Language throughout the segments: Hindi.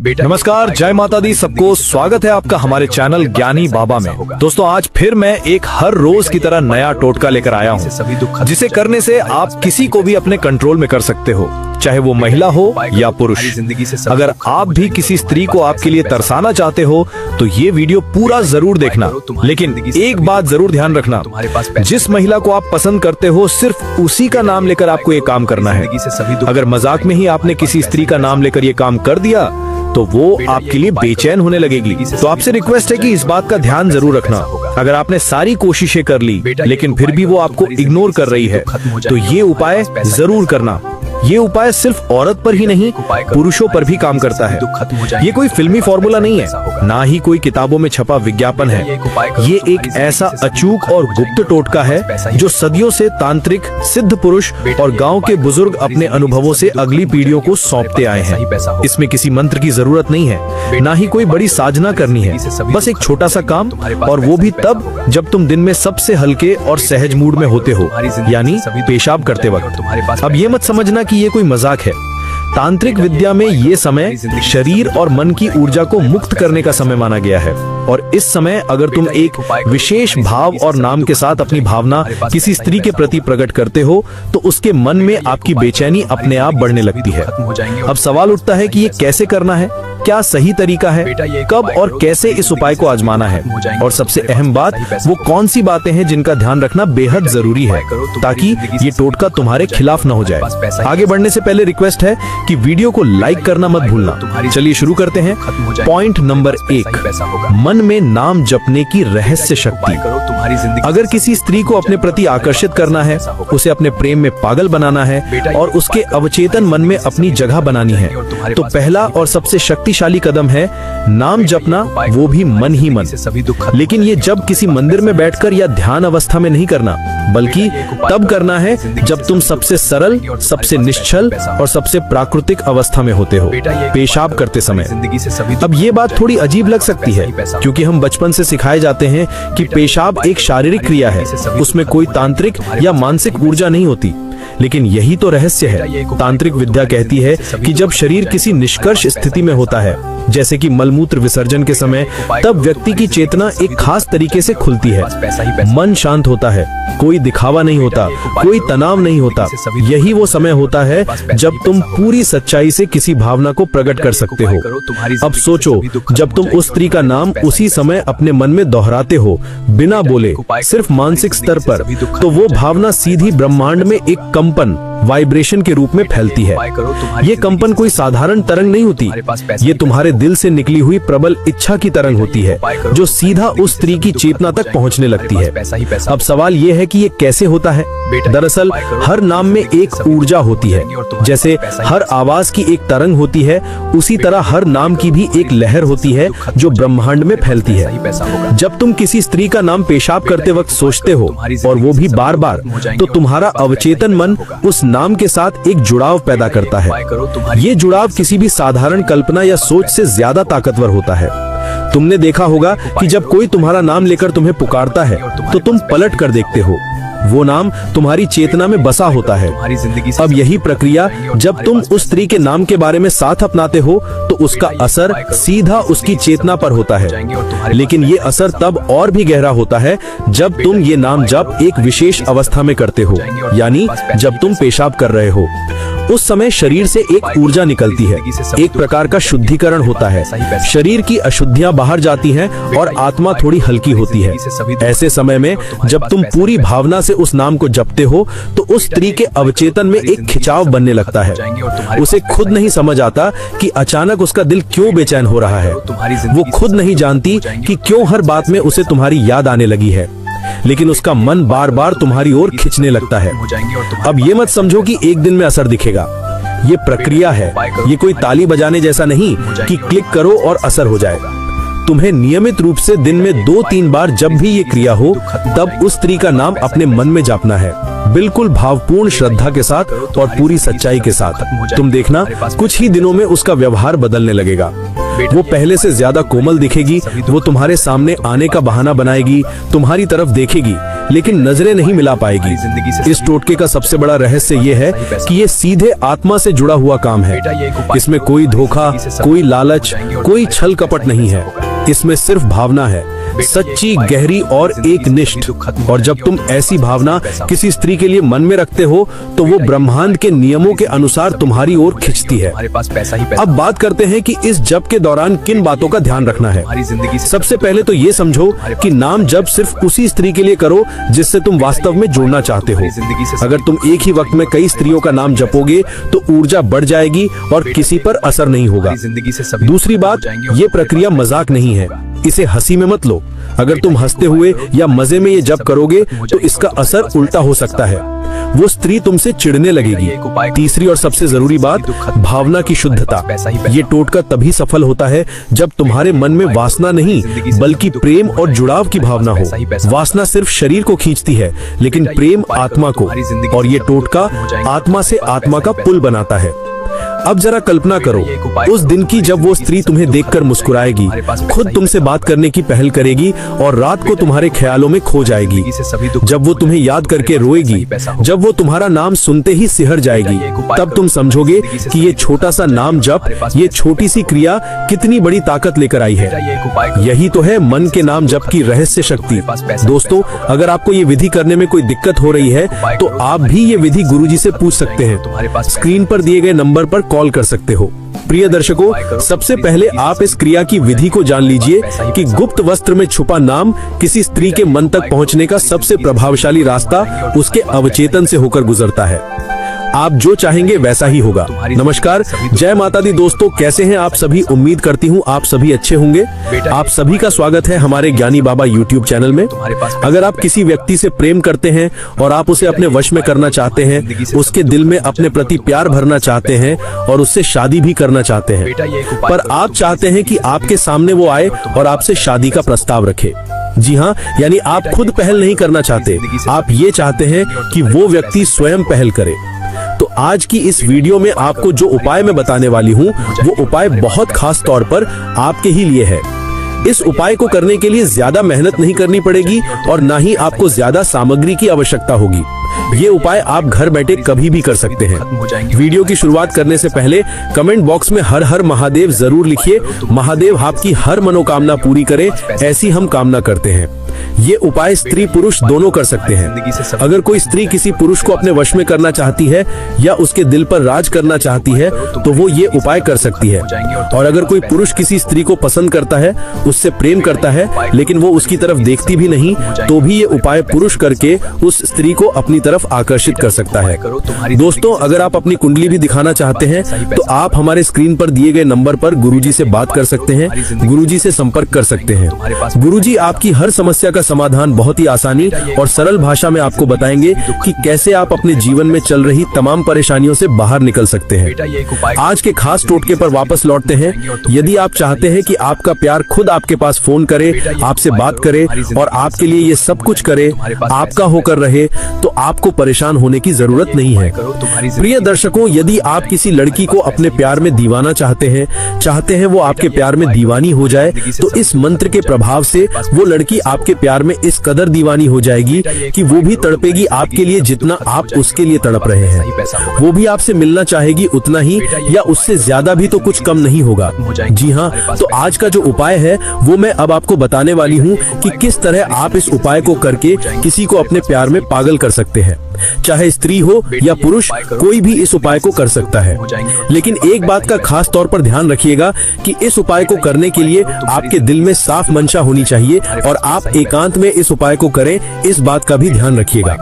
नमस्कार, जय माता दी। सबको स्वागत है आपका हमारे चैनल ज्ञानी बाबा में। दोस्तों, आज फिर मैं एक हर रोज की तरह नया टोटका लेकर आया हूँ, जिसे करने से आप किसी को भी अपने कंट्रोल में कर सकते हो, चाहे वो महिला हो या पुरुष। अगर आप भी किसी स्त्री को आपके लिए तरसाना चाहते हो तो ये वीडियो पूरा जरूर देखना। लेकिन एक बात जरूर ध्यान रखना, जिस महिला को आप पसंद करते हो सिर्फ उसी का नाम लेकर आपको ये काम करना है। अगर मजाक में ही आपने किसी स्त्री का नाम लेकर ये काम कर दिया तो वो आपके लिए बेचैन होने लगेगी। तो आपसे रिक्वेस्ट है कि इस बात का ध्यान जरूर रखना। अगर आपने सारी कोशिशें कर ली लेकिन फिर भी वो आपको इग्नोर कर रही है तो ये उपाय जरूर करना। ये उपाय सिर्फ औरत पर ही नहीं, पुरुषों पर भी काम करता है। ये कोई फिल्मी फॉर्मूला नहीं है, ना ही कोई किताबों में छपा विज्ञापन है। ये एक ऐसा अचूक और गुप्त टोटका है जो सदियों से तांत्रिक, सिद्ध पुरुष और गांव के बुजुर्ग अपने अनुभवों से अगली पीढ़ियों को सौंपते आए हैं। इसमें किसी मंत्र की जरूरत नहीं है, ना ही कोई बड़ी साधना करनी है। बस एक छोटा सा काम, और वो भी तब जब तुम दिन में सबसे हल्के और सहज मूड में होते हो, यानी पेशाब करते वक्त। अब ये मत समझना कि ये कोई मजाक है। तांत्रिक विद्या में ये समय शरीर और मन की ऊर्जा को मुक्त करने का समय माना गया है। और इस समय अगर तुम एक विशेष भाव और नाम के साथ अपनी भावना किसी स्त्री के प्रति प्रकट करते हो तो उसके मन में आपकी बेचैनी अपने आप बढ़ने लगती है। अब सवाल उठता है कि ये कैसे करना है, क्या सही तरीका है, कब और कैसे इस उपाय को आजमाना है, और सबसे अहम बात, वो कौन सी बातें हैं जिनका ध्यान रखना बेहद जरूरी है ताकि ये टोटका तुम्हारे खिलाफ न हो जाए। आगे बढ़ने से पहले रिक्वेस्ट है कि वीडियो को लाइक करना मत भूलना। चलिए शुरू करते हैं। पॉइंट नंबर 1, मन में नाम जपने की रहस्य शक्ति। अगर किसी स्त्री को अपने प्रति आकर्षित करना है, उसे अपने प्रेम में पागल बनाना है और उसके अवचेतन मन में अपनी जगह बनानी है, तो पहला और सबसे शक्तिशाली कदम है नाम जपना, वो भी मन ही मन। लेकिन ये जब किसी मंदिर में बैठकर या ध्यान अवस्था में नहीं करना, बल्कि तब करना है जब तुम सबसे सरल, सबसे निश्चल और सबसे प्राकृतिक अवस्था में होते हो, पेशाब करते समय। अब ये बात थोड़ी अजीब लग सकती है क्योंकि हम बचपन से सिखाए जाते हैं कि पेशाब एक शारीरिक क्रिया है, उसमें कोई तांत्रिक या मानसिक ऊर्जा नहीं होती। लेकिन यही तो रहस्य है। तांत्रिक विद्या कहती है कि जब शरीर किसी निष्कर्ष स्थिति में होता है, जैसे कि मलमूत्र विसर्जन के समय, तब व्यक्ति की चेतना एक खास तरीके से खुलती है। मन शांत होता है, कोई दिखावा नहीं होता, कोई तनाव नहीं होता। यही वो समय होता है जब तुम पूरी सच्चाई से किसी भावना को प्रकट कर सकते हो। अब सोचो, जब तुम उस स्त्री का नाम उसी समय अपने मन में दोहराते हो, बिना बोले, सिर्फ मानसिक स्तर पर, तो वो भावना सीधी ब्रह्मांड में एक कंपन, वाइब्रेशन के रूप में फैलती है। ये कंपन कोई साधारण तरंग नहीं होती, ये तुम्हारे दिल से निकली हुई प्रबल इच्छा की तरंग होती है जो सीधा उस स्त्री की चेतना तक पहुंचने लगती है। अब सवाल ये है कि ये कैसे होता है। दरअसल हर नाम में एक ऊर्जा होती है। जैसे हर आवाज की एक तरंग होती है, उसी तरह हर नाम की भी एक लहर होती है जो ब्रह्मांड में फैलती है। जब तुम किसी स्त्री का नाम पेशाब करते वक्त सोचते हो, और वो भी बार बार, तो तुम्हारा अवचेतन मन उस नाम के साथ एक जुड़ाव पैदा करता है। ये जुड़ाव किसी भी साधारण कल्पना या सोच से ज्यादा ताकतवर होता है। तुमने देखा होगा कि जब कोई तुम्हारा नाम लेकर तुम्हें पुकारता है तो तुम पलट कर देखते हो, वो नाम तुम्हारी चेतना में बसा होता है। अब यही प्रक्रिया जब तुम उस स्त्री के नाम के बारे में साथ अपनाते हो तो उसका असर सीधा उसकी चेतना पर होता है। लेकिन ये असर तब और भी गहरा होता है जब तुम ये नाम जप एक विशेष अवस्था में करते हो, यानी जब तुम पेशाब कर रहे हो। उस समय शरीर से एक ऊर्जा निकलती है, एक प्रकार का शुद्धिकरण होता है। शरीर की अशुद्धियां बाहर जाती हैं और आत्मा थोड़ी हल्की होती है। ऐसे समय में जब तुम पूरी भावना से उस नाम को जपते हो तो उस स्त्री के अवचेतन में एक खिंचाव बनने लगता है। उसे खुद नहीं समझ आता कि अचानक उसका दिल क्यों बेचैन हो रहा है। वो खुद नहीं जानती कि क्यों हर बात में उसे तुम्हारी याद आने लगी है, लेकिन उसका मन बार बार तुम्हारी ओर खींचने लगता है। अब ये मत समझो कि एक दिन में असर दिखेगा। ये प्रक्रिया है, ये कोई ताली बजाने जैसा नहीं कि क्लिक करो और असर हो जाएगा। तुम्हें नियमित रूप से दिन में 2-3 बार जब भी ये क्रिया हो, तब उस स्त्री का नाम अपने मन में जपना है, बिल्कुल भावपूर्ण श्रद्धा के साथ और पूरी सच्चाई के साथ। तुम देखना कुछ ही दिनों में उसका व्यवहार बदलने लगेगा। वो पहले से ज्यादा कोमल दिखेगी, वो तुम्हारे सामने आने का बहाना बनाएगी, तुम्हारी तरफ देखेगी, लेकिन नजरें नहीं मिला पाएगी। इस टोटके का सबसे बड़ा रहस्य ये है कि ये सीधे आत्मा से जुड़ा हुआ काम है। इसमें कोई धोखा, कोई लालच, कोई छल कपट नहीं है। इसमें सिर्फ भावना है, सच्ची, गहरी और एकनिष्ठ। और जब तुम ऐसी भावना किसी स्त्री के लिए मन में रखते हो तो वो ब्रह्मांड के नियमों के अनुसार तुम्हारी ओर खिंचती है। अब बात करते हैं कि इस जप के दौरान किन बातों का ध्यान रखना है। सबसे पहले तो ये समझो कि नाम जप सिर्फ उसी स्त्री के लिए करो जिससे तुम वास्तव में जुड़ना चाहते हो। अगर तुम एक ही वक्त में कई स्त्रियों का नाम जपोगे तो ऊर्जा बढ़ जाएगी और किसी पर असर नहीं होगा। दूसरी बात, ये प्रक्रिया मजाक नहीं है, इसे हंसी में मत लो। अगर तुम हंसते हुए या मजे में ये जप करोगे तो इसका असर उल्टा हो सकता है, वो स्त्री तुमसे चिढ़ने लगेगी। तीसरी और सबसे जरूरी बात, भावना की शुद्धता। ये टोटका तभी सफल होता है जब तुम्हारे मन में वासना नहीं बल्कि प्रेम और जुड़ाव की भावना हो। वासना सिर्फ शरीर को खींचती है, लेकिन प्रेम आत्मा को, और ये टोटका आत्मा से आत्मा का पुल बनाता है। अब जरा कल्पना करो उस दिन की जब वो स्त्री तुम्हें देखकर मुस्कुराएगी, खुद तुमसे बात करने की पहल करेगी और रात को तुम्हारे ख्यालों में खो जाएगी। जब वो तुम्हें याद करके रोएगी, जब वो तुम्हारा नाम सुनते ही सिहर जाएगी, तब तुम समझोगे कि ये छोटा सा नाम जप, ये छोटी सी क्रिया कितनी बड़ी ताकत लेकर आई है। यही तो है मन के नाम जप की रहस्य शक्ति। दोस्तों, अगर आपको ये विधि करने में कोई दिक्कत हो रही है तो आप भी ये विधि गुरुजी से पूछ सकते हैं। स्क्रीन पर दिए गए नंबर पर कॉल कर सकते हो। प्रिय दर्शकों, सबसे पहले आप इस क्रिया की विधि को जान लीजिए कि गुप्त वस्त्र में छुपा नाम किसी स्त्री के मन तक पहुंचने का सबसे प्रभावशाली रास्ता उसके अवचेतन से होकर गुजरता है। आप जो चाहेंगे वैसा ही होगा। नमस्कार, जय माता दी दोस्तों, कैसे हैं आप सभी? उम्मीद करती हूँ आप सभी अच्छे होंगे। आप सभी का स्वागत है हमारे ज्ञानी बाबा YouTube चैनल में। अगर आप किसी व्यक्ति से प्रेम करते हैं और आप उसे अपने वश में करना चाहते हैं, उसके दिल में अपने प्रति प्यार भरना चाहते हैं और उससे शादी भी करना चाहते हैं, पर आप चाहते हैं कि आपके सामने वो आए और आपसे शादी का प्रस्ताव रखे। जी हाँ, यानी आप खुद पहल नहीं करना चाहते, आप ये चाहते हैं कि वो व्यक्ति स्वयं पहल करे। तो आज की इस वीडियो में आपको जो उपाय मैं बताने वाली हूँ वो उपाय बहुत खास तौर पर आपके ही लिए है। इस उपाय को करने के लिए ज्यादा मेहनत नहीं करनी पड़ेगी और ना ही आपको ज्यादा सामग्री की आवश्यकता होगी। ये उपाय आप घर बैठे कभी भी कर सकते हैं। वीडियो की शुरुआत करने से पहले कमेंट बॉक्स में हर हर महादेव जरूर लिखिए। महादेव आपकी हर मनोकामना पूरी करे, ऐसी हम कामना करते हैं। ये उपाय स्त्री पुरुष दोनों कर सकते हैं। अगर कोई स्त्री किसी पुरुष को अपने वश में करना चाहती है या उसके दिल पर राज करना चाहती है तो वो ये उपाय कर सकती है। और अगर कोई पुरुष किसी स्त्री को पसंद करता है, उससे प्रेम करता है, लेकिन वो उसकी तरफ देखती भी नहीं, तो भी ये उपाय पुरुष करके उस स्त्री को अपनी तरफ आकर्षित कर सकता है। दोस्तों, अगर आप अपनी कुंडली भी दिखाना चाहते हैं तो आप हमारे स्क्रीन पर दिए गए नंबर पर गुरुजी से बात कर सकते हैं, गुरुजी से संपर्क कर सकते हैं। गुरुजी आपकी हर समस्या का समाधान बहुत ही आसानी और सरल भाषा में आपको बताएंगे कि कैसे आप अपने जीवन में चल रही तमाम परेशानियों से बाहर निकल सकते हैं। आज के खास टोटके पर वापस लौटते हैं। यदि आप चाहते हैं कि आपका प्यार खुद आपके पास फोन करे, आपसे बात करे और आपके लिए ये सब कुछ करे, आपका होकर रहे, तो आपको परेशान होने की जरूरत नहीं है। प्रिय दर्शकों, यदि आप किसी लड़की को अपने प्यार में दीवाना चाहते हैं वो आपके प्यार में दीवानी हो जाए, तो इस मंत्र के प्रभाव से वो लड़की आपके प्यार में इस कदर दीवानी हो जाएगी कि वो भी तड़पेगी आपके लिए जितना आप उसके लिए तड़प रहे हैं। वो भी आपसे मिलना चाहेगी उतना ही, या उससे ज्यादा भी तो कुछ कम नहीं होगा। जी हाँ, तो आज का जो उपाय है वो मैं अब आपको बताने वाली हूँ कि किस तरह आप इस उपाय को करके किसी को अपने प्यार में पागल कर सकते हैं। चाहे स्त्री हो या पुरुष, कोई भी इस उपाय को कर सकता है। लेकिन एक बात का खास तौर पर ध्यान रखिएगा कि इस उपाय को करने के लिए आपके दिल में साफ मंशा होनी चाहिए और आप एकांत में इस उपाय को करें, इस बात का भी ध्यान रखिएगा।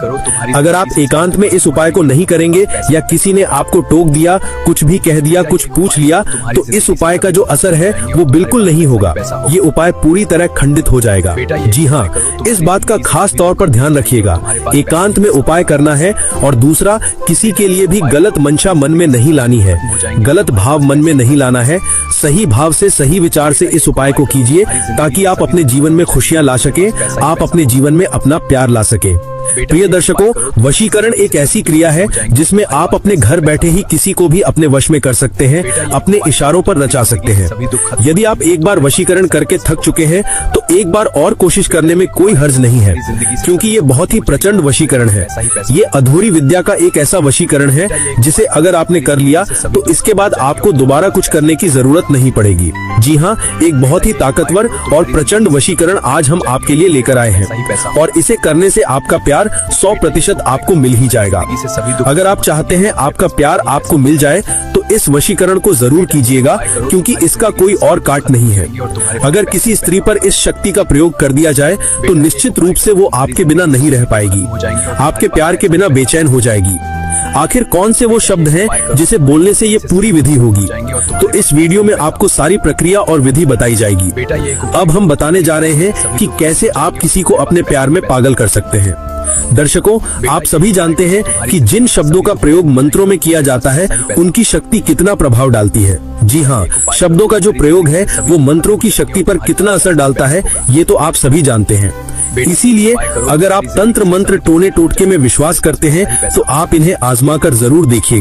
अगर आप एकांत में इस उपाय को नहीं करेंगे या किसी ने आपको टोक दिया, कुछ भी कह दिया, कुछ पूछ लिया, तो इस उपाय का जो असर है वो बिल्कुल नहीं होगा। ये उपाय पूरी तरह खंडित हो जाएगा। जी हाँ, इस बात का खास तौर पर ध्यान रखिएगा। एकांत में उपाय करना है और दूसरा, किसी के लिए भी गलत मंशा मन में नहीं लानी है, गलत भाव मन में नहीं लाना है। सही भाव से, सही विचार से इस उपाय को कीजिए ताकि आप अपने जीवन में खुशियां ला सके, आप अपने जीवन में अपना प्यार ला सके। प्रिय दर्शकों, वशीकरण एक ऐसी क्रिया है जिसमें आप अपने घर बैठे ही किसी को भी अपने वश में कर सकते हैं, अपने इशारों पर नचा सकते हैं। यदि आप एक बार वशीकरण करके थक चुके हैं तो एक बार और कोशिश करने में कोई हर्ज नहीं है, क्योंकि ये बहुत ही प्रचंड वशीकरण है। ये अधूरी विद्या का एक ऐसा वशीकरण है जिसे अगर आपने कर लिया तो इसके बाद आपको दोबारा कुछ करने की जरूरत नहीं पड़ेगी। जी हाँ, एक बहुत ही ताकतवर और प्रचंड वशीकरण आज हम आपके लिए लेकर आए हैं और इसे करने से आपका प्यार 100% आपको मिल ही जाएगा। अगर आप चाहते हैं आपका प्यार आपको मिल जाए तो इस वशीकरण को जरूर कीजिएगा, क्योंकि इसका कोई और काट नहीं है। अगर किसी स्त्री पर इस शक्ति का प्रयोग कर दिया जाए तो निश्चित रूप से वो आपके बिना नहीं रह पाएगी, आपके प्यार के बिना बेचैन हो जाएगी। आखिर कौन से वो शब्द हैं जिसे बोलने से ये पूरी विधि होगी? तो इस वीडियो में आपको सारी प्रक्रिया और विधि बताई जाएगी। अब हम बताने जा रहे हैं कि कैसे आप किसी को अपने प्यार में पागल कर सकते हैं। दर्शकों, आप सभी जानते हैं कि जिन शब्दों का प्रयोग मंत्रों में किया जाता है उनकी शक्ति कितना प्रभाव डालती है। जी हाँ, शब्दों का जो प्रयोग है वो मंत्रों की शक्ति पर कितना असर डालता है ये तो आप सभी जानते हैं। इसीलिए अगर आप तंत्र मंत्र टोने टोटके में विश्वास करते हैं तो आप इन्हें आजमा कर जरूर देखिए।